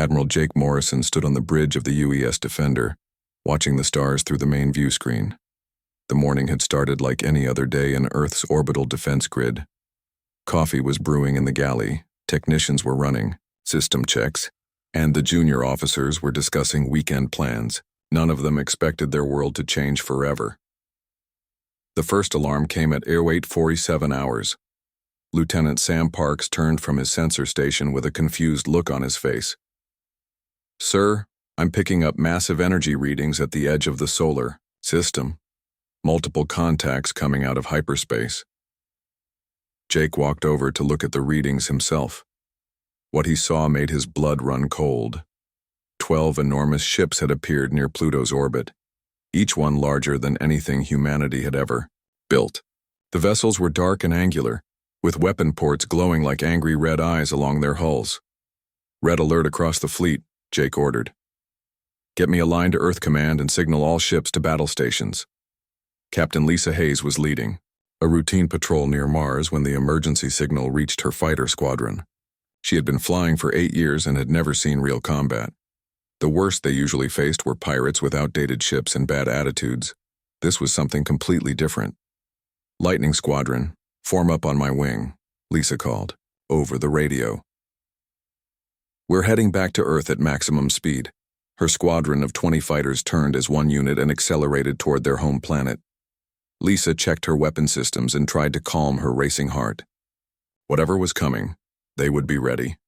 Admiral Jake Morrison stood on the bridge of the UES Defender, watching the stars through the main view screen. The morning had started like any other day in Earth's orbital defense grid. Coffee was brewing in the galley, technicians were running system checks, and the junior officers were discussing weekend plans. None of them expected their world to change forever. The first alarm came at 08:47 hours. Lieutenant Sam Parks turned from his sensor station with a confused look on his face. "Sir, I'm picking up massive energy readings at the edge of the solar system. Multiple contacts coming out of hyperspace." Jake walked over to look at the readings himself. What he saw made his blood run cold. 12 enormous ships had appeared near Pluto's orbit, each one larger than anything humanity had ever built. The vessels were dark and angular, with weapon ports glowing like angry red eyes along their hulls. "Red alert across the fleet," Jake ordered. "Get me a line to Earth Command and signal all ships to battle stations." Captain Lisa Hayes was leading a routine patrol near Mars when the emergency signal reached her fighter squadron. She had been flying for 8 years and had never seen real combat. The worst they usually faced were pirates with outdated ships and bad attitudes. This was something completely different. "Lightning Squadron, form up on my wing," Lisa called, over the radio. "We're heading back to Earth at maximum speed." Her squadron of 20 fighters turned as one unit and accelerated toward their home planet. Lisa checked her weapon systems and tried to calm her racing heart. Whatever was coming, they would be ready.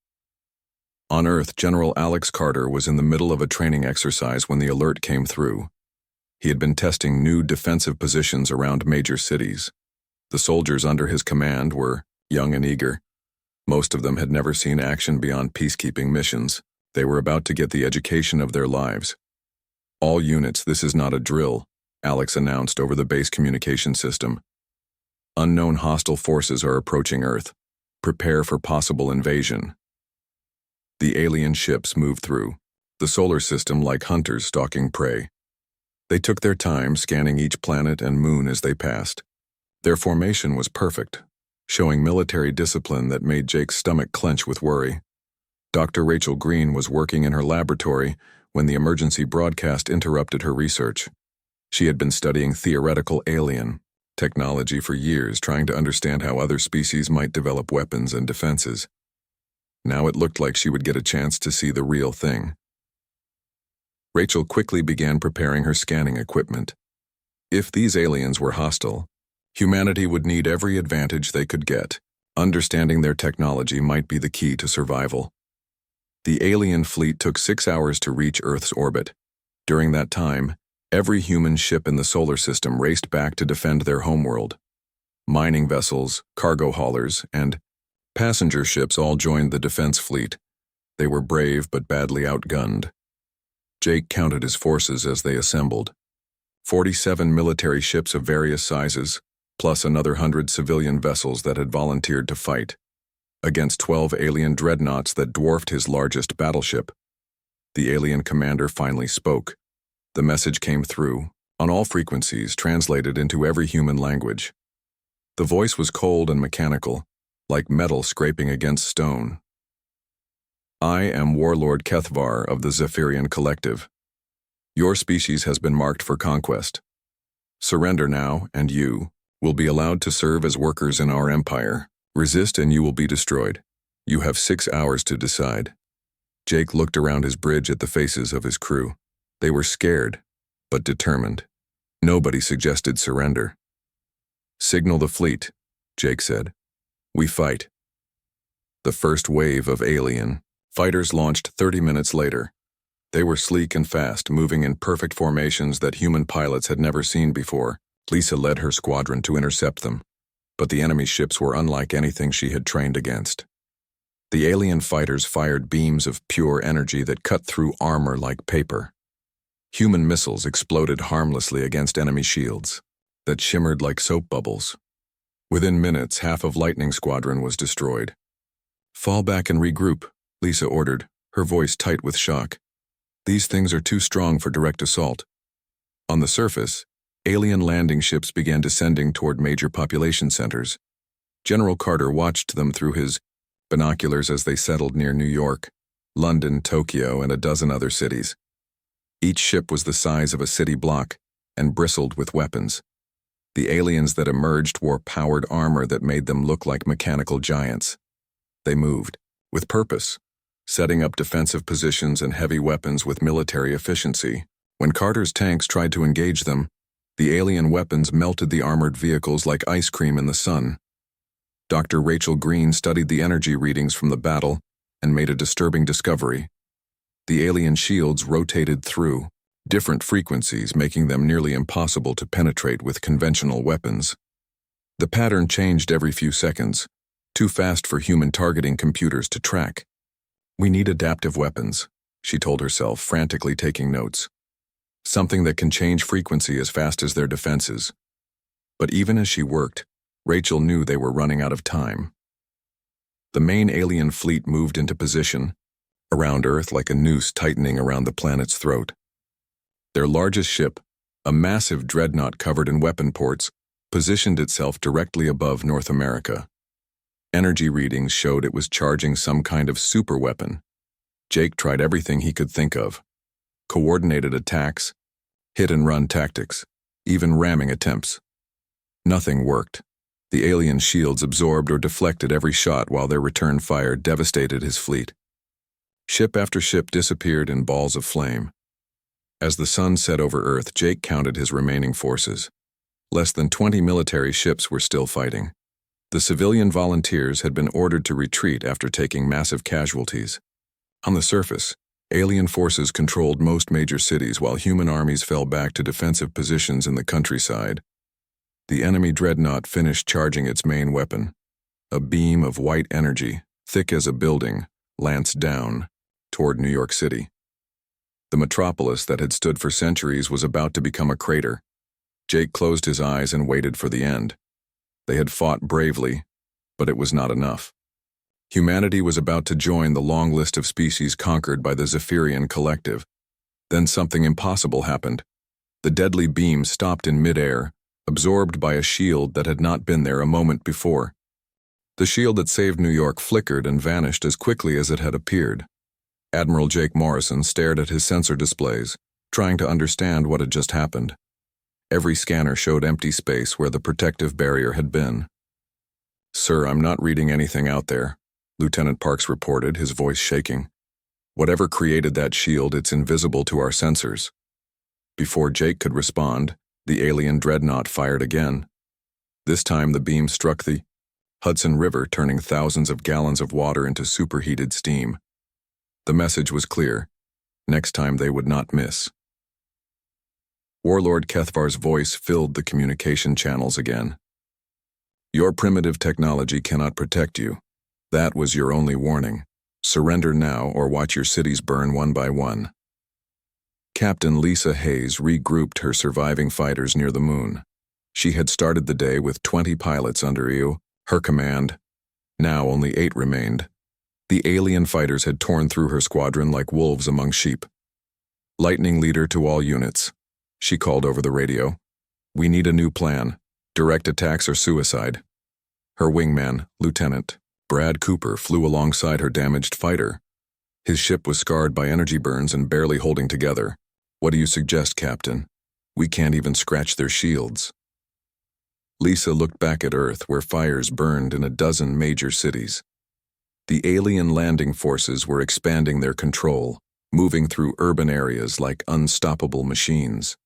On Earth, General Alex Carter was in the middle of a training exercise when the alert came through. He had been testing new defensive positions around major cities. The soldiers under his command were young and eager. Most of them had never seen action beyond peacekeeping missions. They were about to get the education of their lives. "All units, this is not a drill," Alex announced over the base communication system. "Unknown hostile forces are approaching Earth. Prepare for possible invasion." The alien ships moved through the solar system like hunters stalking prey. They took their time scanning each planet and moon as they passed. Their formation was perfect, showing military discipline that made Jake's stomach clench with worry. Dr. Rachel Green was working in her laboratory when the emergency broadcast interrupted her research. She had been studying theoretical alien technology for years, trying to understand how other species might develop weapons and defenses. Now it looked like she would get a chance to see the real thing. Rachel quickly began preparing her scanning equipment. If these aliens were hostile, humanity would need every advantage they could get. Understanding their technology might be the key to survival. The alien fleet took 6 hours to reach Earth's orbit. During that time, every human ship in the solar system raced back to defend their homeworld. Mining vessels, cargo haulers, and passenger ships all joined the defense fleet. They were brave but badly outgunned. Jake counted his forces as they assembled. 47 military ships of various sizes, plus another 100 civilian vessels that had volunteered to fight, against 12 alien dreadnoughts that dwarfed his largest battleship. The alien commander finally spoke. The message came through, on all frequencies, translated into every human language. The voice was cold and mechanical, like metal scraping against stone. "I am Warlord Kethvar of the Zephyrian Collective. Your species has been marked for conquest. Surrender now, and you will be allowed to serve as workers in our empire. Resist and you will be destroyed. You have 6 hours to decide." Jake looked around his bridge at the faces of his crew. They were scared, but determined. Nobody suggested surrender. "Signal the fleet," Jake said. "We fight." The first wave of alien fighters launched 30 minutes later. They were sleek and fast, moving in perfect formations that human pilots had never seen before. Lisa led her squadron to intercept them, but the enemy ships were unlike anything she had trained against. The alien fighters fired beams of pure energy that cut through armor like paper. Human missiles exploded harmlessly against enemy shields that shimmered like soap bubbles. Within minutes, half of Lightning Squadron was destroyed. "Fall back and regroup," Lisa ordered, her voice tight with shock. "These things are too strong for direct assault." On the surface, alien landing ships began descending toward major population centers. General Carter watched them through his binoculars as they settled near New York. London, Tokyo, and a dozen other cities. Each ship was the size of a city block and bristled with weapons. The aliens that emerged wore powered armor that made them look like mechanical giants. They moved, with purpose, setting up defensive positions and heavy weapons with military efficiency. When Carter's tanks tried to engage them, the alien weapons melted the armored vehicles like ice cream in the sun. Dr. Rachel Green studied the energy readings from the battle and made a disturbing discovery. The alien shields rotated through different frequencies, making them nearly impossible to penetrate with conventional weapons. The pattern changed every few seconds, too fast for human targeting computers to track. "We need adaptive weapons," she told herself, frantically taking notes. "Something that can change frequency as fast as their defenses." But even as she worked, Rachel knew they were running out of time. The main alien fleet moved into position, around Earth like a noose tightening around the planet's throat. Their largest ship, a massive dreadnought covered in weapon ports, positioned itself directly above North America. Energy readings showed it was charging some kind of super weapon. Jake tried everything he could think of: coordinated attacks, hit-and-run tactics, even ramming attempts. Nothing worked. The alien shields absorbed or deflected every shot while their return fire devastated his fleet. Ship after ship disappeared in balls of flame. As the sun set over Earth, Jake counted his remaining forces. Less than 20 military ships were still fighting. The civilian volunteers had been ordered to retreat after taking massive casualties. On the surface, alien forces controlled most major cities while human armies fell back to defensive positions in the countryside. The enemy dreadnought finished charging its main weapon. A beam of white energy, thick as a building, lanced down toward New York City. The metropolis that had stood for centuries was about to become a crater. Jake closed his eyes and waited for the end. They had fought bravely, but it was not enough. Humanity was about to join the long list of species conquered by the Zephyrian Collective. Then something impossible happened. The deadly beam stopped in midair, absorbed by a shield that had not been there a moment before. The shield that saved New York flickered and vanished as quickly as it had appeared. Admiral Jake Morrison stared at his sensor displays, trying to understand what had just happened. Every scanner showed empty space where the protective barrier had been. "Sir, I'm not reading anything out there," Lieutenant Parks reported, his voice shaking. "Whatever created that shield, it's invisible to our sensors." Before Jake could respond, the alien dreadnought fired again. This time the beam struck the Hudson River, turning thousands of gallons of water into superheated steam. The message was clear. Next time they would not miss. Warlord Kethvar's voice filled the communication channels again. "Your primitive technology cannot protect you. That was your only warning. Surrender now or watch your cities burn one by one." Captain Lisa Hayes regrouped her surviving fighters near the moon. She had started the day with 20 pilots under her command. Now only 8 remained. The alien fighters had torn through her squadron like wolves among sheep. "Lightning leader to all units," she called over the radio. "We need a new plan. Direct attacks or suicide." Her wingman, Lieutenant Brad Cooper, flew alongside her damaged fighter. His ship was scarred by energy burns and barely holding together. "What do you suggest, Captain? We can't even scratch their shields." Lisa looked back at Earth, where fires burned in a dozen major cities. The alien landing forces were expanding their control, moving through urban areas like unstoppable machines.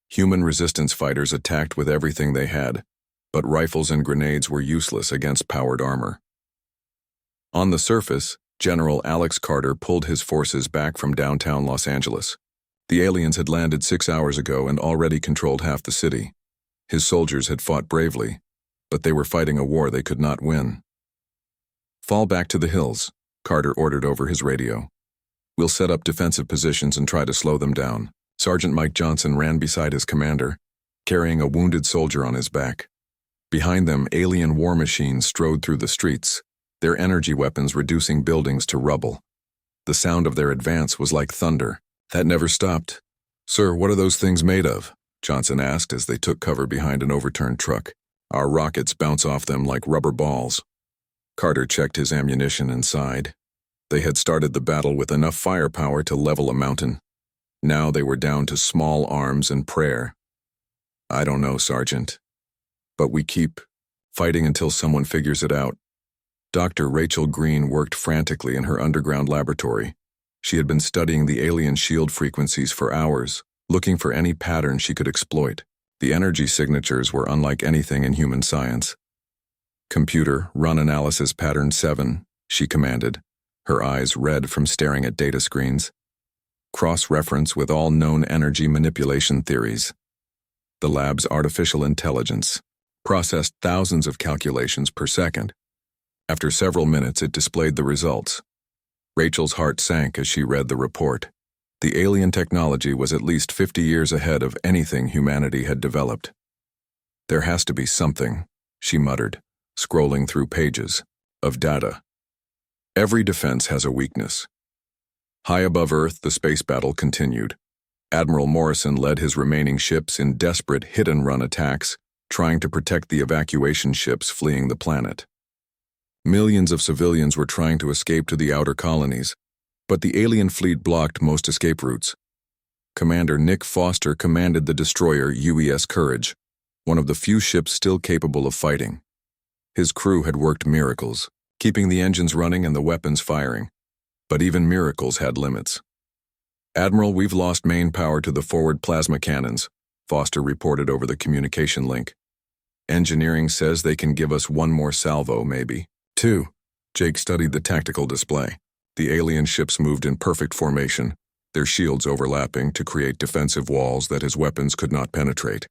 Human resistance fighters attacked with everything they had, but rifles and grenades were useless against powered armor. On the surface, General Alex Carter pulled his forces back from downtown Los Angeles. The aliens had landed 6 hours ago and already controlled half the city. His soldiers had fought bravely, but they were fighting a war they could not win. "Fall back to the hills," Carter ordered over his radio. "We'll set up defensive positions and try to slow them down." Sergeant Mike Johnson ran beside his commander, carrying a wounded soldier on his back. Behind them, alien war machines strode through the streets, their energy weapons reducing buildings to rubble. The sound of their advance was like thunder. That never stopped. "Sir, what are those things made of?" Johnson asked as they took cover behind an overturned truck. "Our rockets bounce off them like rubber balls." Carter checked his ammunition and sighed. They had started the battle with enough firepower to level a mountain. Now they were down to small arms and prayer. I don't know, Sergeant. But we keep fighting until someone figures it out. Dr. Rachel Green worked frantically in her underground laboratory. She had been studying the alien shield frequencies for hours, looking for any pattern she could exploit. The energy signatures were unlike anything in human science. Computer, run analysis pattern 7, she commanded, her eyes red from staring at data screens. Cross-reference with all known energy manipulation theories. The lab's artificial intelligence processed thousands of calculations per second. After several minutes, it displayed the results. Rachel's heart sank as she read the report. The alien technology was at least 50 years ahead of anything humanity had developed. There has to be something, she muttered, scrolling through pages of data. Every defense has a weakness. High above Earth, the space battle continued. Admiral Morrison led his remaining ships in desperate hit-and-run attacks, trying to protect the evacuation ships fleeing the planet. Millions of civilians were trying to escape to the outer colonies, but the alien fleet blocked most escape routes. Commander Nick Foster commanded the destroyer UES Courage, one of the few ships still capable of fighting. His crew had worked miracles, keeping the engines running and the weapons firing. But even miracles had limits. Admiral, we've lost main power to the forward plasma cannons, Foster reported over the communication link. Engineering says they can give us one more salvo, maybe. 2. Jake studied the tactical display. The alien ships moved in perfect formation, their shields overlapping to create defensive walls that his weapons could not penetrate.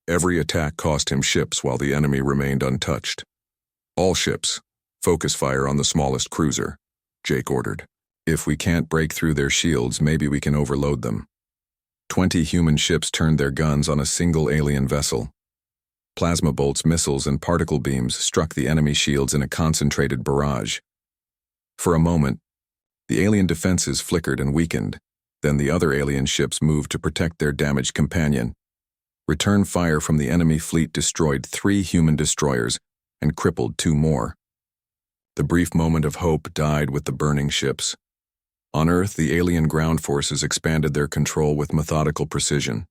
Every attack cost him ships while the enemy remained untouched. All ships, focus fire on the smallest cruiser, Jake ordered. If we can't break through their shields, maybe we can overload them. 20 human ships turned their guns on a single alien vessel. Plasma bolts, missiles, and particle beams struck the enemy shields in a concentrated barrage. For a moment, the alien defenses flickered and weakened. Then the other alien ships moved to protect their damaged companion. Return fire from the enemy fleet destroyed 3 human destroyers and crippled 2 more. The brief moment of hope died with the burning ships. On Earth, the alien ground forces expanded their control with methodical precision.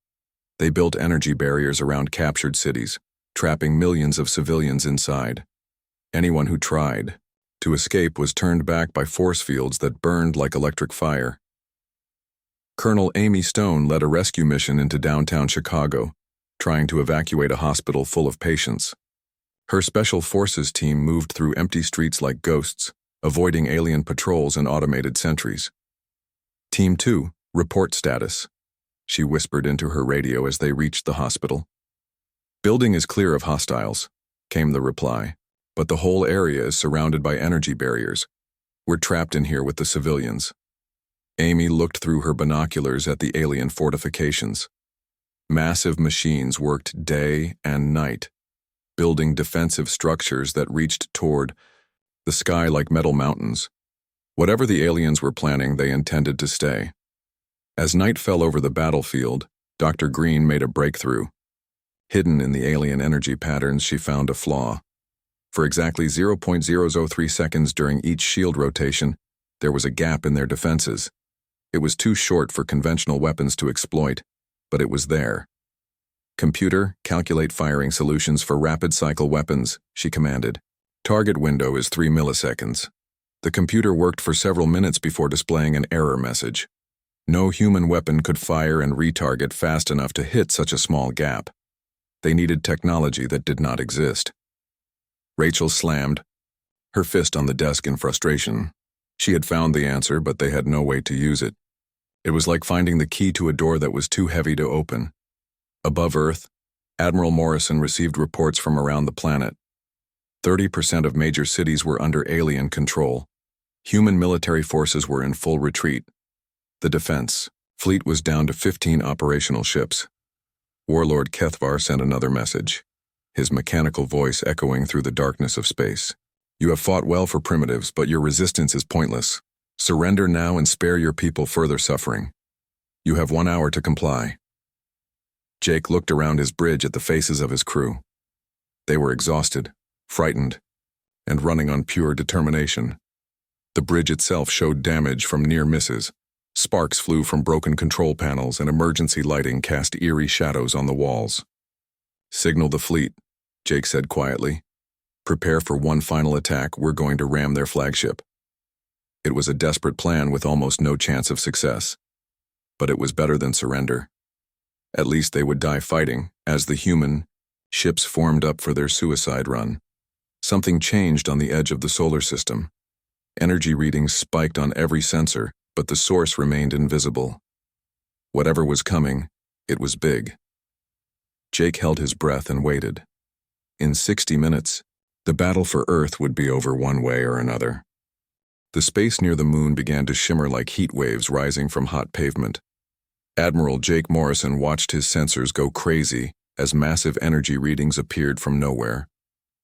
They built energy barriers around captured cities, trapping millions of civilians inside. Anyone who tried to escape was turned back by force fields that burned like electric fire. Colonel Amy Stone led a rescue mission into downtown Chicago, trying to evacuate a hospital full of patients. Her special forces team moved through empty streets like ghosts, avoiding alien patrols and automated sentries. Team 2, report status, she whispered into her radio as they reached the hospital. Building is clear of hostiles, came the reply, but the whole area is surrounded by energy barriers. We're trapped in here with the civilians. Amy looked through her binoculars at the alien fortifications. Massive machines worked day and night, building defensive structures that reached toward the sky like metal mountains. Whatever the aliens were planning, they intended to stay. As night fell over the battlefield, Dr. Green made a breakthrough. Hidden in the alien energy patterns, she found a flaw. For exactly 0.003 seconds during each shield rotation, there was a gap in their defenses. It was too short for conventional weapons to exploit, but it was there. Computer, calculate firing solutions for rapid cycle weapons, she commanded. Target window is 3 milliseconds. The computer worked for several minutes before displaying an error message. No human weapon could fire and retarget fast enough to hit such a small gap. They needed technology that did not exist. Rachel slammed her fist on the desk in frustration. She had found the answer, but they had no way to use it. It was like finding the key to a door that was too heavy to open. Above Earth, Admiral Morrison received reports from around the planet. 30% of major cities were under alien control. Human military forces were in full retreat. The defense fleet was down to 15 operational ships. Warlord Kethvar sent another message, his mechanical voice echoing through the darkness of space. You have fought well for primitives, but your resistance is pointless. Surrender now and spare your people further suffering. You have 1 hour to comply. Jake looked around his bridge at the faces of his crew. They were exhausted, frightened, and running on pure determination. The bridge itself showed damage from near misses. Sparks flew from broken control panels and emergency lighting cast eerie shadows on the walls. "Signal the fleet," Jake said quietly. "Prepare for one final attack. We're going to ram their flagship." It was a desperate plan with almost no chance of success. But it was better than surrender. At least they would die fighting, as the human ships formed up for their suicide run. Something changed on the edge of the solar system. Energy readings spiked on every sensor, but the source remained invisible. Whatever was coming, it was big. Jake held his breath and waited. In 60 minutes, the battle for Earth would be over one way or another. The space near the moon began to shimmer like heat waves rising from hot pavement. Admiral Jake Morrison watched his sensors go crazy as massive energy readings appeared from nowhere.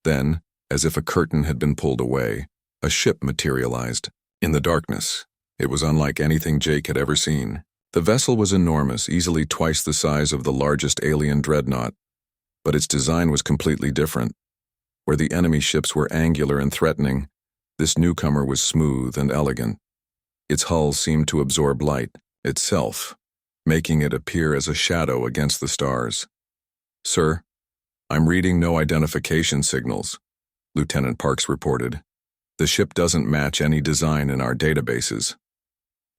Then, as if a curtain had been pulled away, a ship materialized. In the darkness, it was unlike anything Jake had ever seen. The vessel was enormous, easily twice the size of the largest alien dreadnought, but its design was completely different. Where the enemy ships were angular and threatening, this newcomer was smooth and elegant. Its hull seemed to absorb light itself, making it appear as a shadow against the stars. "Sir, I'm reading no identification signals," Lieutenant Parks reported. "The ship doesn't match any design in our databases."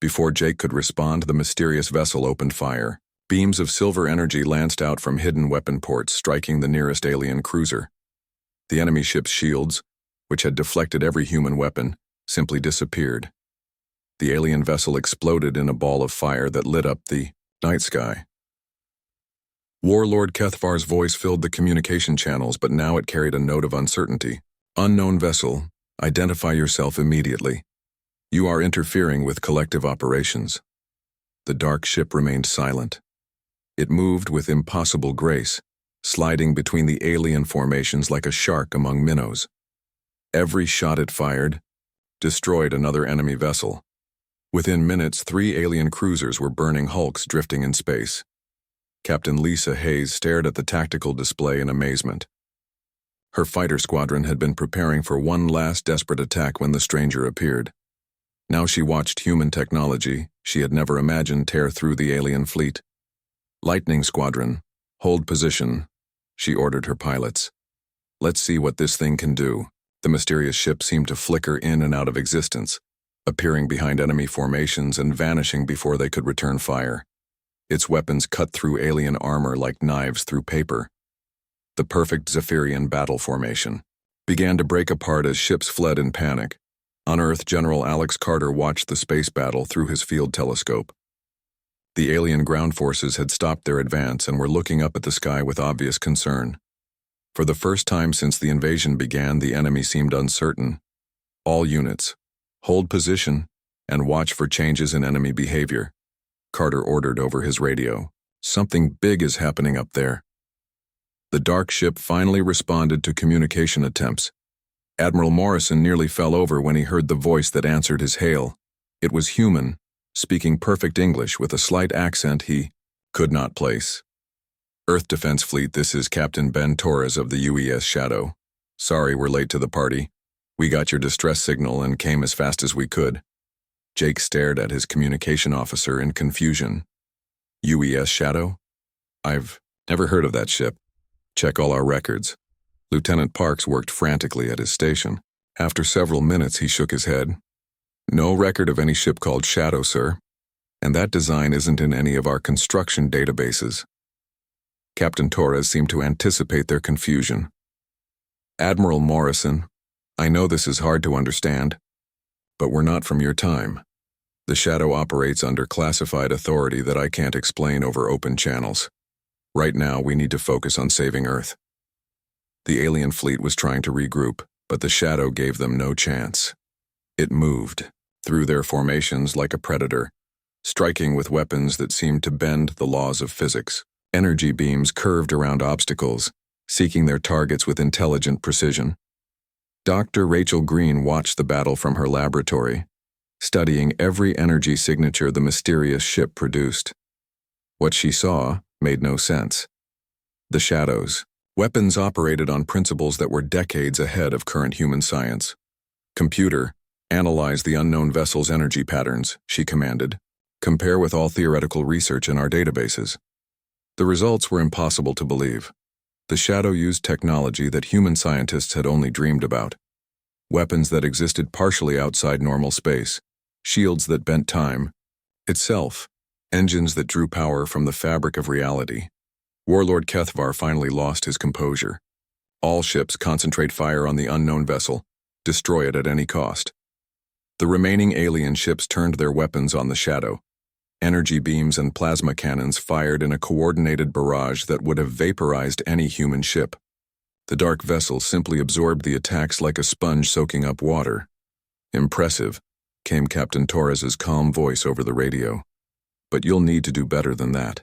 Before Jake could respond, the mysterious vessel opened fire. Beams of silver energy lanced out from hidden weapon ports, striking the nearest alien cruiser. The enemy ship's shields, which had deflected every human weapon, simply disappeared. The alien vessel exploded in a ball of fire that lit up the night sky. Warlord Kethvar's voice filled the communication channels, but now it carried a note of uncertainty. "Unknown vessel, identify yourself immediately. You are interfering with collective operations." The dark ship remained silent. It moved with impossible grace, sliding between the alien formations like a shark among minnows. Every shot it fired destroyed another enemy vessel. Within minutes, 3 alien cruisers were burning hulks drifting in space. Captain Lisa Hayes stared at the tactical display in amazement. Her fighter squadron had been preparing for one last desperate attack when the stranger appeared. Now she watched human technology she had never imagined tear through the alien fleet. "Lightning Squadron, hold position," she ordered her pilots. "Let's see what this thing can do." The mysterious ship seemed to flicker in and out of existence, appearing behind enemy formations and vanishing before they could return fire. Its weapons cut through alien armor like knives through paper. The perfect Zephyrian battle formation began to break apart as ships fled in panic. On Earth, General Alex Carter watched the space battle through his field telescope. The alien ground forces had stopped their advance and were looking up at the sky with obvious concern. For the first time since the invasion began, the enemy seemed uncertain. "All units, hold position and watch for changes in enemy behavior," Carter ordered over his radio. "Something big is happening up there." The dark ship finally responded to communication attempts. Admiral Morrison nearly fell over when he heard the voice that answered his hail. It was human, speaking perfect English with a slight accent he could not place. "Earth Defense Fleet, this is Captain Ben Torres of the UES Shadow. Sorry we're late to the party. We got your distress signal and came as fast as we could." Jake stared at his communication officer in confusion. "UES Shadow? I've never heard of that ship. Check all our records." Lieutenant Parks worked frantically at his station. After several minutes, he shook his head. "No record of any ship called Shadow, sir. And that design isn't in any of our construction databases." Captain Torres seemed to anticipate their confusion. "Admiral Morrison, I know this is hard to understand, but we're not from your time. The Shadow operates under classified authority that I can't explain over open channels. Right now, we need to focus on saving Earth." The alien fleet was trying to regroup, but the Shadow gave them no chance. It moved through their formations like a predator, striking with weapons that seemed to bend the laws of physics. Energy beams curved around obstacles, seeking their targets with intelligent precision. Dr. Rachel Green watched the battle from her laboratory, studying every energy signature the mysterious ship produced. What she saw made no sense. The Shadows. Weapons operated on principles that were decades ahead of current human science. Computer, Analyze the unknown vessel's energy patterns, she commanded. Compare with all theoretical research in our databases. The results were impossible to believe. The Shadow used technology that human scientists had only dreamed about. Weapons that existed partially outside normal space, shields that bent time itself, engines that drew power from the fabric of reality. Warlord Kethvar finally lost his composure. All ships concentrate fire on the unknown vessel, destroy it at any cost. The remaining alien ships turned their weapons on the Shadow. Energy beams and plasma cannons fired in a coordinated barrage that would have vaporized any human ship. The dark vessel simply absorbed the attacks like a sponge soaking up water. Impressive, came Captain Torres's calm voice over the radio. But you'll need to do better than that.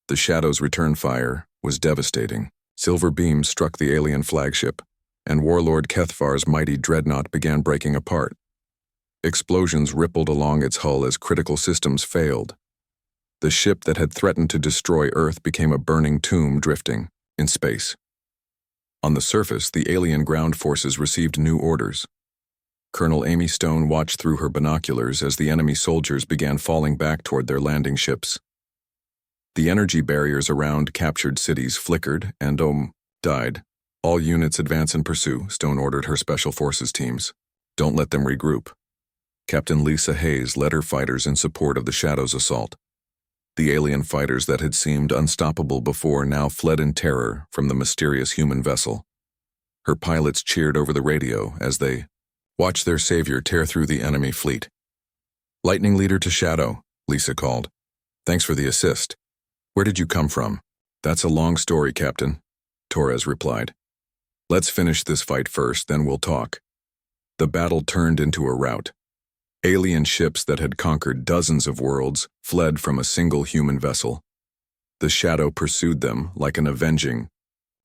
The Shadow's return fire was devastating. Silver beams struck the alien flagship, and Warlord Kethvar's mighty dreadnought began breaking apart. Explosions rippled along its hull as critical systems failed. The ship that had threatened to destroy Earth became a burning tomb drifting in space. On the surface, the alien ground forces received new orders. Colonel Amy Stone watched through her binoculars as the enemy soldiers began falling back toward their landing ships. The energy barriers around captured cities flickered and, died. All units advance and pursue, Stone ordered her special forces teams. Don't let them regroup. Captain Lisa Hayes led her fighters in support of the Shadow's assault. The alien fighters that had seemed unstoppable before now fled in terror from the mysterious human vessel. Her pilots cheered over the radio as they watched their savior tear through the enemy fleet. Lightning leader to Shadow, Lisa called. Thanks for the assist. Where did you come from? That's a long story, Captain, Torres replied. Let's finish this fight first, then we'll talk. The battle turned into a rout. Alien ships that had conquered dozens of worlds fled from a single human vessel. The Shadow pursued them like an avenging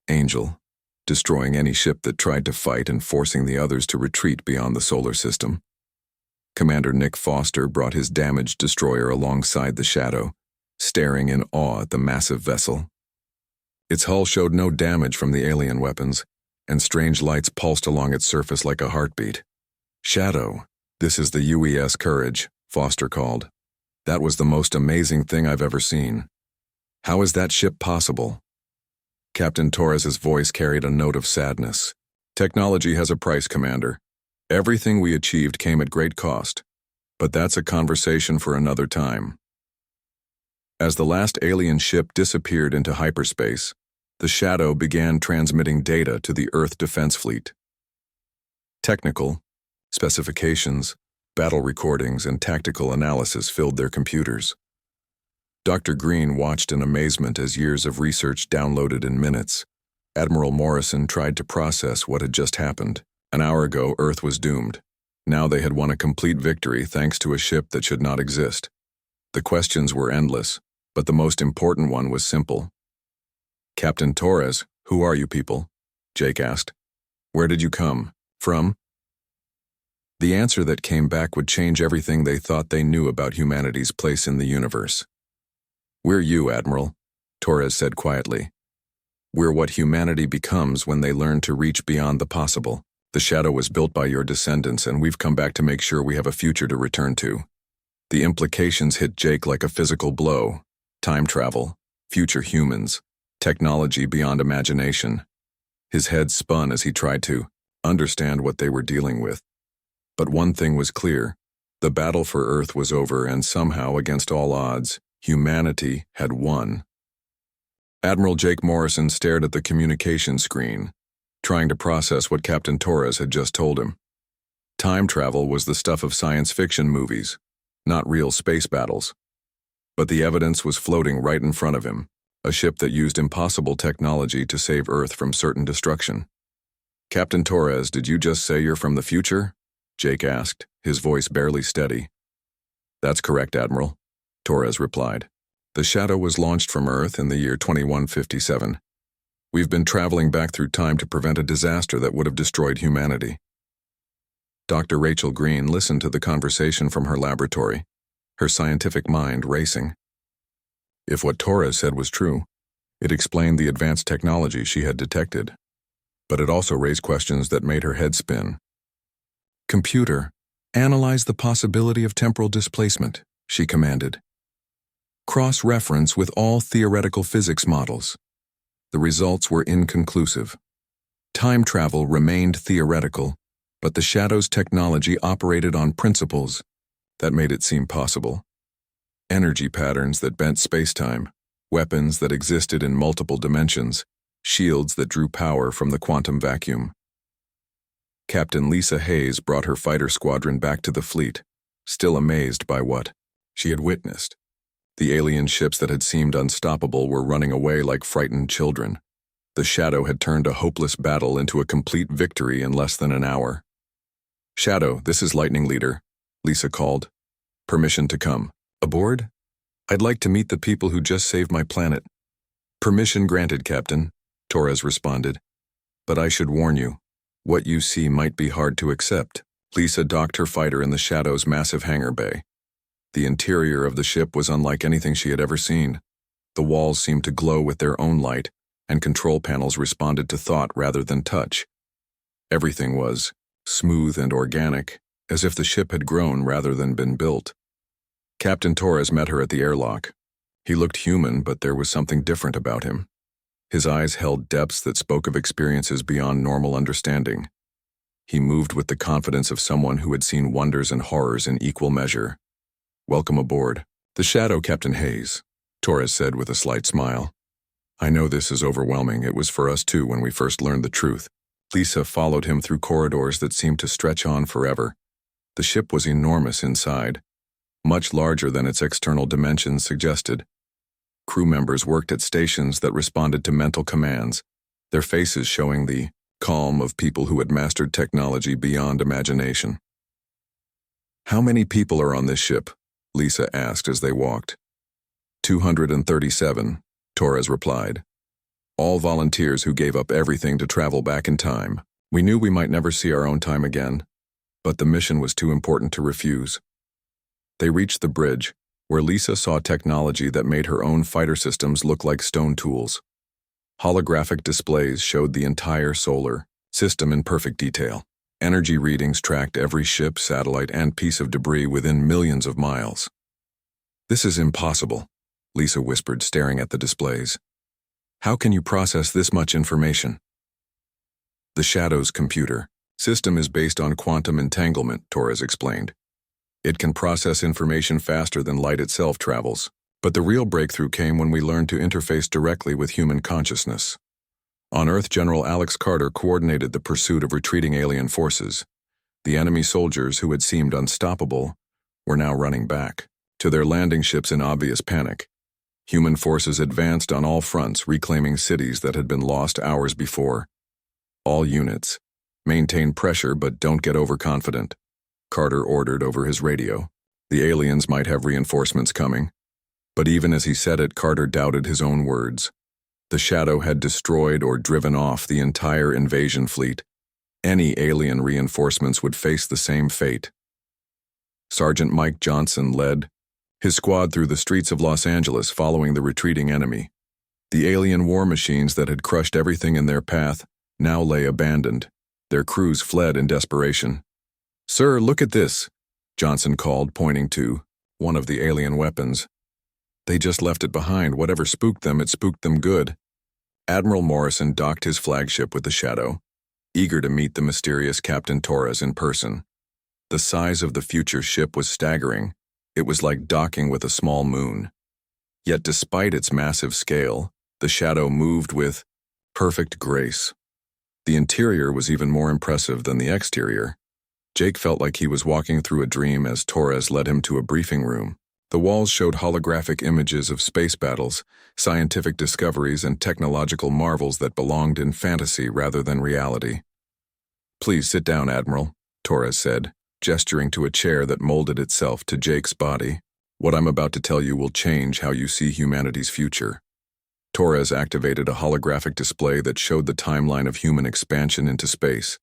angel, destroying any ship that tried to fight and forcing the others to retreat beyond the solar system. Commander Nick Foster brought his damaged destroyer alongside the Shadow, staring in awe at the massive vessel. Its hull showed no damage from the alien weapons, and strange lights pulsed along its surface like a heartbeat. Shadow, this is the UES Courage, Foster called. That was the most amazing thing I've ever seen. How is that ship possible? Captain Torres's voice carried a note of sadness. Technology has a price, Commander. Everything we achieved came at great cost. But that's a conversation for another time. As the last alien ship disappeared into hyperspace, the Shadow began transmitting data to the Earth Defense Fleet. Technical specifications, battle recordings, and tactical analysis filled their computers. Dr. Green watched in amazement as years of research downloaded in minutes. Admiral Morrison tried to process what had just happened. An hour ago, Earth was doomed. Now they had won a complete victory thanks to a ship that should not exist. The questions were endless, but the most important one was simple. Captain Torres, who are you people? Jake asked. Where did you come from? The answer that came back would change everything they thought they knew about humanity's place in the universe. We're you, Admiral, Torres said quietly. We're what humanity becomes when they learn to reach beyond the possible. The Shadow was built by your descendants, and we've come back to make sure we have a future to return to. The implications hit Jake like a physical blow. Time travel, future humans, technology beyond imagination. His head spun as he tried to understand what they were dealing with. But one thing was clear. The battle for Earth was over, and somehow, against all odds, humanity had won. Admiral Jake Morrison stared at the communication screen, trying to process what Captain Torres had just told him. Time travel was the stuff of science fiction movies, not real space battles. But the evidence was floating right in front of him, a ship that used impossible technology to save Earth from certain destruction. Captain Torres, did you just say you're from the future? Jake asked, his voice barely steady. That's correct, Admiral, Torres replied. The Shadow was launched from Earth in the year 2157. We've been traveling back through time to prevent a disaster that would have destroyed humanity. Dr. Rachel Green listened to the conversation from her laboratory, her scientific mind racing. If what Torres said was true, it explained the advanced technology she had detected. But it also raised questions that made her head spin. Computer, Analyze the possibility of temporal displacement, she commanded. Cross-reference with all theoretical physics models. The results were inconclusive. Time travel remained theoretical, but the Shadow's technology operated on principles that made it seem possible. Energy patterns that bent spacetime, weapons that existed in multiple dimensions, shields that drew power from the quantum vacuum. Captain Lisa Hayes brought her fighter squadron back to the fleet, still amazed by what she had witnessed. The alien ships that had seemed unstoppable were running away like frightened children. The Shadow had turned a hopeless battle into a complete victory in less than an hour. "Shadow, this is Lightning Leader," Lisa called. "Permission to come aboard? I'd like to meet the people who just saved my planet." "Permission granted, Captain," Torres responded. "But I should warn you, what you see might be hard to accept." Lisa docked her fighter in the Shadow's massive hangar bay. The interior of the ship was unlike anything she had ever seen. The walls seemed to glow with their own light, and control panels responded to thought rather than touch. Everything was smooth and organic, as if the ship had grown rather than been built. Captain Torres met her at the airlock. He looked human, but there was something different about him. His eyes held depths that spoke of experiences beyond normal understanding. He moved with the confidence of someone who had seen wonders and horrors in equal measure. "Welcome aboard the Shadow, Captain Hayes," Torres said with a slight smile. "I know this is overwhelming. It was for us too when we first learned the truth." Lisa followed him through corridors that seemed to stretch on forever. The ship was enormous inside, much larger than its external dimensions suggested. Crew members worked at stations that responded to mental commands, their faces showing the calm of people who had mastered technology beyond imagination. "How many people are on this ship?" Lisa asked as they walked. 237, Torres replied. "All volunteers who gave up everything to travel back in time. We knew we might never see our own time again, but the mission was too important to refuse." They reached the bridge, where Lisa saw technology that made her own fighter systems look like stone tools. Holographic displays showed the entire solar system in perfect detail. Energy readings tracked every ship, satellite, and piece of debris within millions of miles. "This is impossible," Lisa whispered, staring at the displays. "How can you process this much information?" "The Shadow's computer system is based on quantum entanglement," Torres explained. "It can process information faster than light itself travels. But the real breakthrough came when we learned to interface directly with human consciousness. On Earth, General Alex Carter coordinated the pursuit of retreating alien forces. The enemy soldiers who had seemed unstoppable were now running back to their landing ships in obvious panic. Human forces advanced on all fronts, reclaiming cities that had been lost hours before. "All units, maintain pressure but don't get overconfident," Carter ordered over his radio. The aliens might have reinforcements coming. But even as he said it, Carter doubted his own words. The Shadow had destroyed or driven off the entire invasion fleet. Any alien reinforcements would face the same fate. Sergeant Mike Johnson led his squad through the streets of Los Angeles following the retreating enemy. The alien war machines that had crushed everything in their path now lay abandoned. Their crews fled in desperation. "Sir, look at this," Johnson called, pointing to one of the alien weapons. "They just left it behind. Whatever spooked them, it spooked them good." Admiral Morrison docked his flagship with the Shadow, eager to meet the mysterious Captain Torres in person. The size of the future ship was staggering. It was like docking with a small moon. Yet despite its massive scale, the Shadow moved with perfect grace. The interior was even more impressive than the exterior. Jake felt like he was walking through a dream as Torres led him to a briefing room. The walls showed holographic images of space battles, scientific discoveries, and technological marvels that belonged in fantasy rather than reality. "Please sit down, Admiral," Torres said, gesturing to a chair that molded itself to Jake's body. "What I'm about to tell you will change how you see humanity's future." Torres activated a holographic display that showed the timeline of human expansion into space.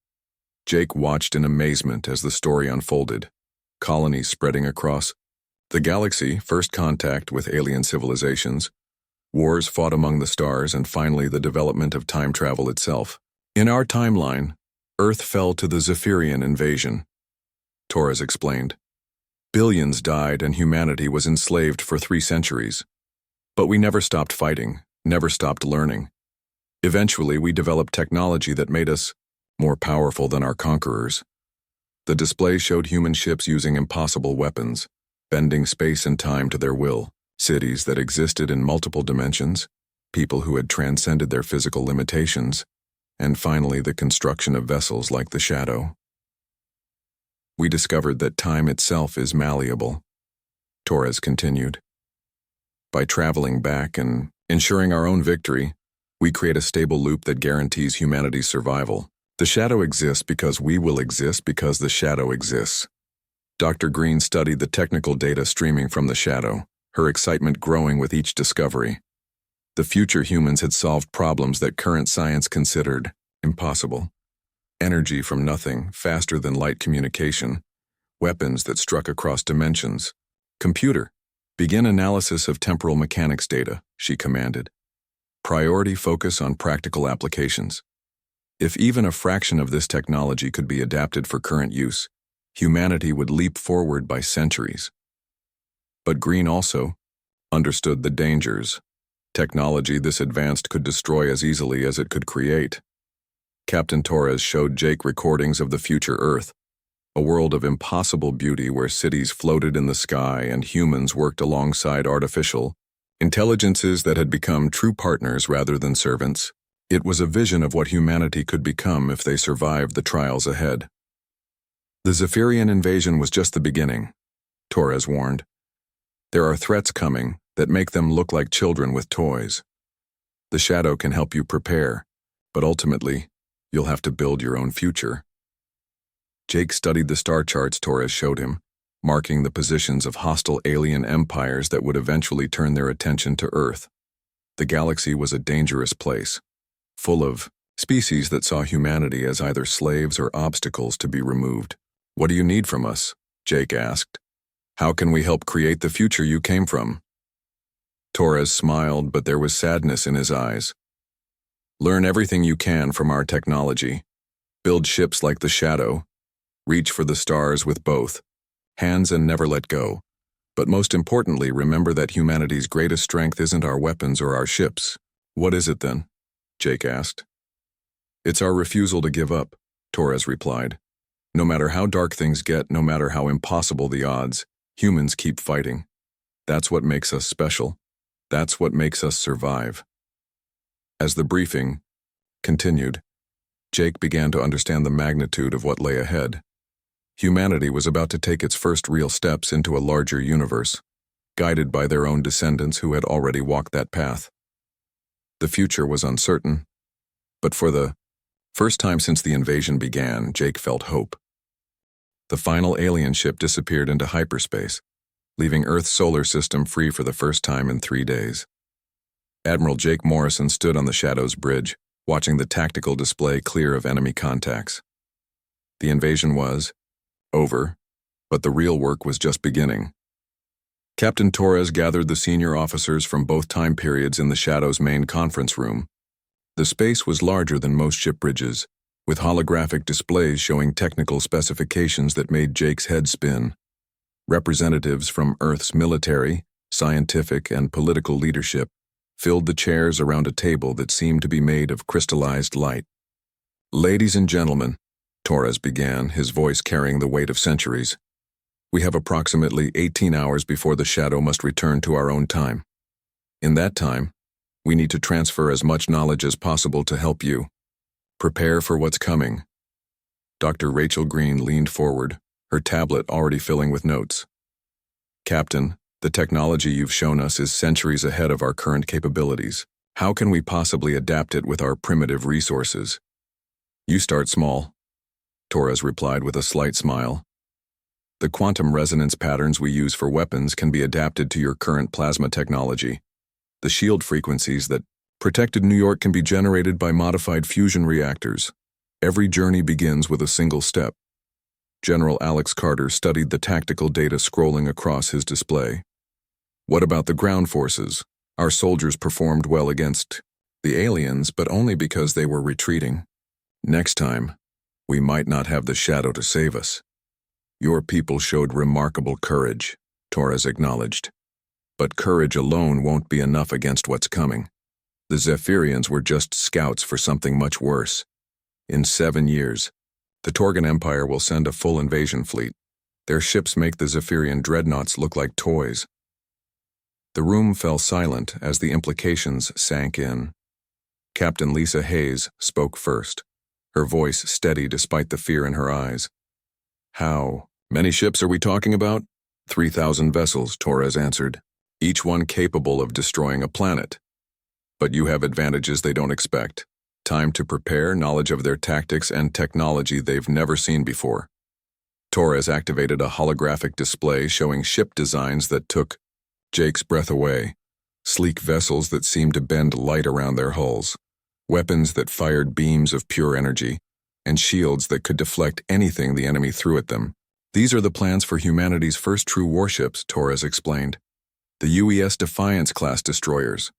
Jake watched in amazement as the story unfolded. Colonies spreading across the galaxy, first contact with alien civilizations, wars fought among the stars, and finally the development of time travel itself. In our timeline, Earth fell to the Zephyrian invasion. Torres explained. Billions died and humanity was enslaved for 3 centuries. But we never stopped fighting, never stopped learning. Eventually, we developed technology that made us more powerful than our conquerors. The display showed human ships using impossible weapons, bending space and time to their will, cities that existed in multiple dimensions, people who had transcended their physical limitations, and finally the construction of vessels like the Shadow. We discovered that time itself is malleable, Torres continued. By traveling back and ensuring our own victory, we create a stable loop that guarantees humanity's survival. The Shadow exists because we will exist because the Shadow exists. Dr. Green studied the technical data streaming from the Shadow, her excitement growing with each discovery. The future humans had solved problems that current science considered impossible. Energy from nothing, faster than light communication, weapons that struck across dimensions. Computer, begin analysis of temporal mechanics data, she commanded. Priority focus on practical applications. If even a fraction of this technology could be adapted for current use, humanity would leap forward by centuries. But Green also understood the dangers. Technology this advanced could destroy as easily as it could create. Captain Torres showed Jake recordings of the future Earth, a world of impossible beauty where cities floated in the sky and humans worked alongside artificial intelligences that had become true partners rather than servants. It was a vision of what humanity could become if they survived the trials ahead. The Zephyrian invasion was just the beginning, Torres warned. There are threats coming that make them look like children with toys. The Shadow can help you prepare, but ultimately, you'll have to build your own future. Jake studied the star charts Torres showed him, marking the positions of hostile alien empires that would eventually turn their attention to Earth. The galaxy was a dangerous place, full of species that saw humanity as either slaves or obstacles to be removed. What do you need from us? Jake asked. How can we help create the future you came from? Torres smiled, but there was sadness in his eyes. Learn everything you can from our technology. Build ships like the Shadow. Reach for the stars with both hands and never let go. But most importantly, remember that humanity's greatest strength isn't our weapons or our ships. What is it then? Jake asked. It's our refusal to give up, Torres replied. No matter how dark things get, no matter how impossible the odds, humans keep fighting. That's what makes us special. That's what makes us survive. As the briefing continued, Jake began to understand the magnitude of what lay ahead. Humanity was about to take its first real steps into a larger universe, guided by their own descendants who had already walked that path. The future was uncertain, but for the first time since the invasion began, Jake felt hope. The final alien ship disappeared into hyperspace, leaving Earth's solar system free for the first time in 3 days. Admiral Jake Morrison stood on the Shadow's bridge, watching the tactical display clear of enemy contacts. The invasion was over, but the real work was just beginning. Captain Torres gathered the senior officers from both time periods in the Shadow's main conference room. The space was larger than most ship bridges, with holographic displays showing technical specifications that made Jake's head spin. Representatives from Earth's military, scientific, and political leadership filled the chairs around a table that seemed to be made of crystallized light. Ladies and gentlemen, Torres began, his voice carrying the weight of centuries. We have approximately 18 hours before the Shadow must return to our own time. In that time, we need to transfer as much knowledge as possible to help you. Prepare for what's coming. Dr. Rachel Green leaned forward, her tablet already filling with notes. Captain, the technology you've shown us is centuries ahead of our current capabilities. How can we possibly adapt it with our primitive resources? You start small, Torres replied with a slight smile. The quantum resonance patterns we use for weapons can be adapted to your current plasma technology. The shield frequencies that protected New York can be generated by modified fusion reactors. Every journey begins with a single step. General Alex Carter studied the tactical data scrolling across his display. What about the ground forces? Our soldiers performed well against the aliens, but only because they were retreating. Next time, we might not have the Shadow to save us. Your people showed remarkable courage, Torres acknowledged. But courage alone won't be enough against what's coming. The Zephyrians were just scouts for something much worse. In 7 years, the Torgan Empire will send a full invasion fleet. Their ships make the Zephyrian dreadnoughts look like toys. The room fell silent as the implications sank in. Captain Lisa Hayes spoke first, her voice steady despite the fear in her eyes. How many ships are we talking about? 3,000 vessels, Torres answered, each one capable of destroying a planet. But you have advantages they don't expect. Time to prepare, knowledge of their tactics, and technology they've never seen before. Torres activated a holographic display showing ship designs that took Jake's breath away, sleek vessels that seemed to bend light around their hulls, weapons that fired beams of pure energy, and shields that could deflect anything the enemy threw at them. These are the plans for humanity's first true warships, Torres explained. The UES Defiance-class destroyers.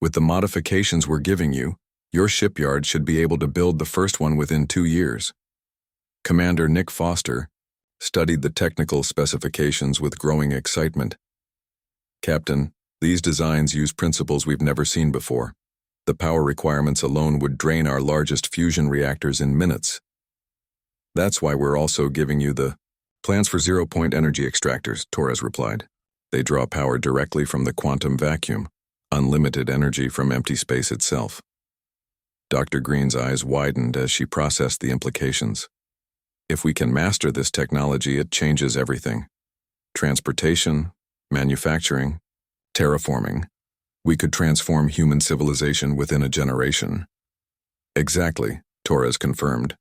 With the modifications we're giving you, your shipyard should be able to build the first one within 2 years. Commander Nick Foster studied the technical specifications with growing excitement. Captain, these designs use principles we've never seen before. The power requirements alone would drain our largest fusion reactors in minutes. That's why we're also giving you the plans for zero-point energy extractors, Torres replied. They draw power directly from the quantum vacuum, unlimited energy from empty space itself. Dr. Green's eyes widened as she processed the implications. If we can master this technology, it changes everything. Transportation, manufacturing, terraforming. We could transform human civilization within a generation. Exactly, Torres confirmed.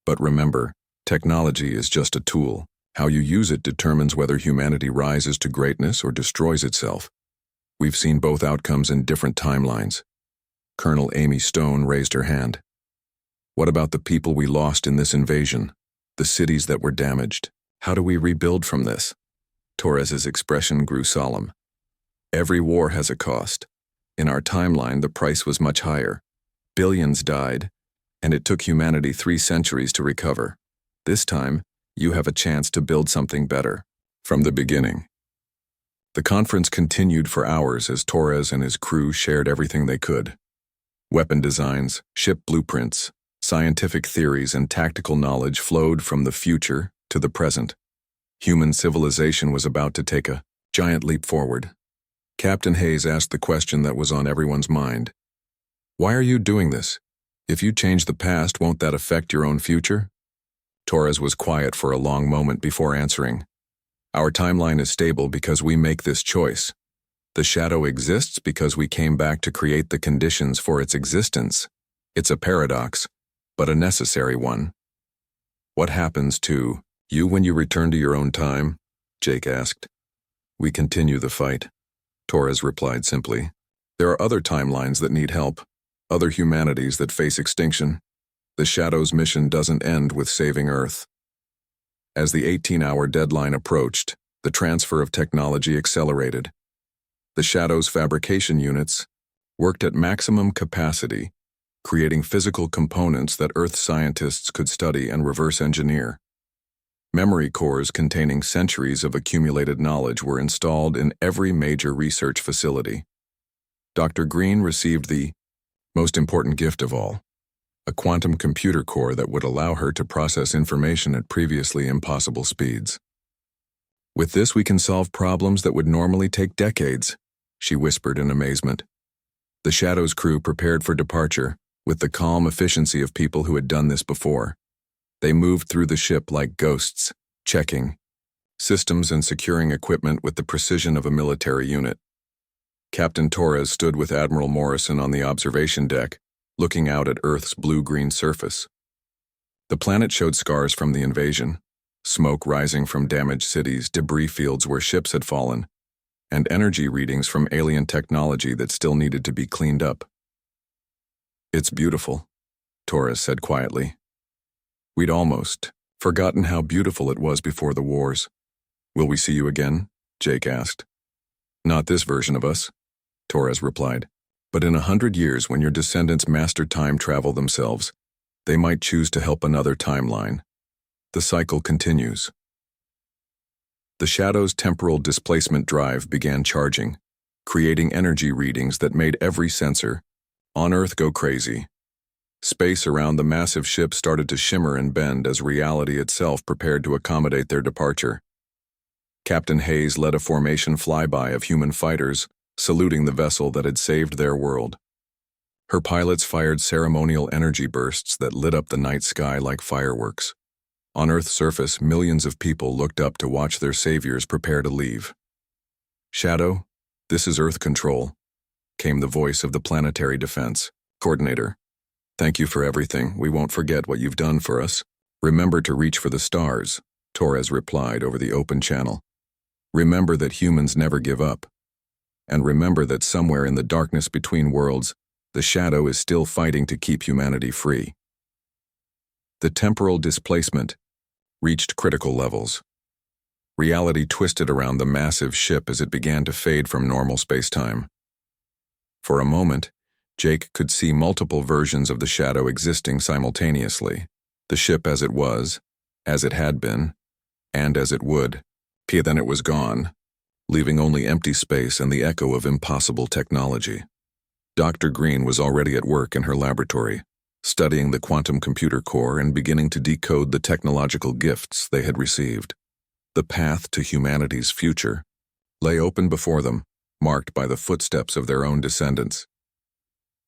But remember, technology is just a tool. How you use it determines whether humanity rises to greatness or destroys itself. We've seen both outcomes in different timelines. Colonel Amy Stone raised her hand. What about the people we lost in this invasion? The cities that were damaged? How do we rebuild from this? Torres's expression grew solemn. Every war has a cost. In our timeline, the price was much higher. Billions died, and it took humanity 3 centuries to recover. This time, you have a chance to build something better. From the beginning. The conference continued for hours as Torres and his crew shared everything they could. Weapon designs, ship blueprints, scientific theories, and tactical knowledge flowed from the future to the present. Human civilization was about to take a giant leap forward. Captain Hayes asked the question that was on everyone's mind. Why are you doing this? If you change the past, won't that affect your own future? Torres was quiet for a long moment before answering. Our timeline is stable because we make this choice. The shadow exists because we came back to create the conditions for its existence. It's a paradox, but a necessary one. What happens to you when you return to your own time? Jake asked. We continue the fight, Torres replied simply. There are other timelines that need help, other humanities that face extinction. The Shadow's mission doesn't end with saving Earth. As the 18-hour deadline approached, the transfer of technology accelerated. The Shadow's fabrication units worked at maximum capacity, creating physical components that Earth scientists could study and reverse engineer. Memory cores containing centuries of accumulated knowledge were installed in every major research facility. Dr. Green received the most important gift of all, a quantum computer core that would allow her to process information at previously impossible speeds. With this, we can solve problems that would normally take decades, she whispered in amazement. The Shadow's crew prepared for departure with the calm efficiency of people who had done this before. They moved through the ship like ghosts, checking systems and securing equipment with the precision of a military unit. Captain Torres stood with Admiral Morrison on the observation deck, looking out at Earth's blue-green surface. The planet showed scars from the invasion, smoke rising from damaged cities, debris fields where ships had fallen, and energy readings from alien technology that still needed to be cleaned up. It's beautiful, Torres said quietly. We'd almost forgotten how beautiful it was before the wars. Will we see you again? Jake asked. Not this version of us, Torres replied. But in 100 years, when your descendants master time travel themselves, they might choose to help another timeline. The cycle continues. The Shadow's temporal displacement drive began charging, creating energy readings that made every sensor on Earth go crazy. Space around the massive ship started to shimmer and bend as reality itself prepared to accommodate their departure. Captain Hayes led a formation flyby of human fighters, saluting the vessel that had saved their world. Her pilots fired ceremonial energy bursts that lit up the night sky like fireworks. On Earth's surface, millions of people looked up to watch their saviors prepare to leave. "Shadow, this is Earth Control," came the voice of the Planetary Defense Coordinator. "Thank you for everything. We won't forget what you've done for us. Remember to reach for the stars," Torres replied over the open channel. "Remember that humans never give up. And remember that somewhere in the darkness between worlds, the Shadow is still fighting to keep humanity free." The temporal displacement reached critical levels. Reality twisted around the massive ship as it began to fade from normal spacetime. For a moment, Jake could see multiple versions of the Shadow existing simultaneously. The ship as it was, as it had been, and as it would. Then it was gone, leaving only empty space and the echo of impossible technology. Dr. Green was already at work in her laboratory, studying the quantum computer core and beginning to decode the technological gifts they had received. The path to humanity's future lay open before them, marked by the footsteps of their own descendants.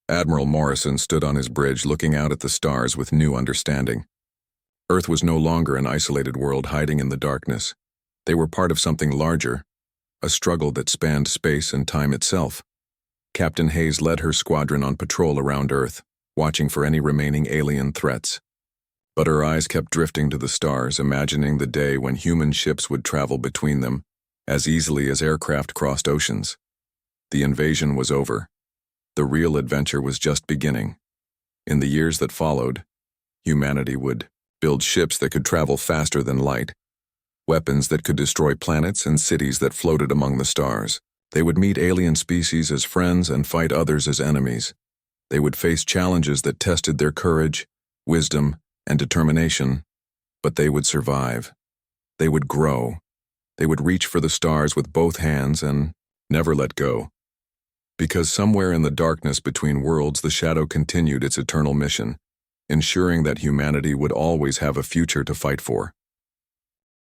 Admiral Morrison stood on his bridge looking out at the stars with new understanding. Earth was no longer an isolated world hiding in the darkness. They were part of something larger, a struggle that spanned space and time itself. Captain Hayes led her squadron on patrol around Earth, watching for any remaining alien threats. But her eyes kept drifting to the stars, imagining the day when human ships would travel between them, as easily as aircraft crossed oceans. The invasion was over. The real adventure was just beginning. In the years that followed, humanity would build ships that could travel faster than light, weapons that could destroy planets and cities that floated among the stars. They would meet alien species as friends and fight others as enemies. They would face challenges that tested their courage, wisdom, and determination, but they would survive. They would grow. They would reach for the stars with both hands and never let go. Because somewhere in the darkness between worlds, the Shadow continued its eternal mission, ensuring that humanity would always have a future to fight for.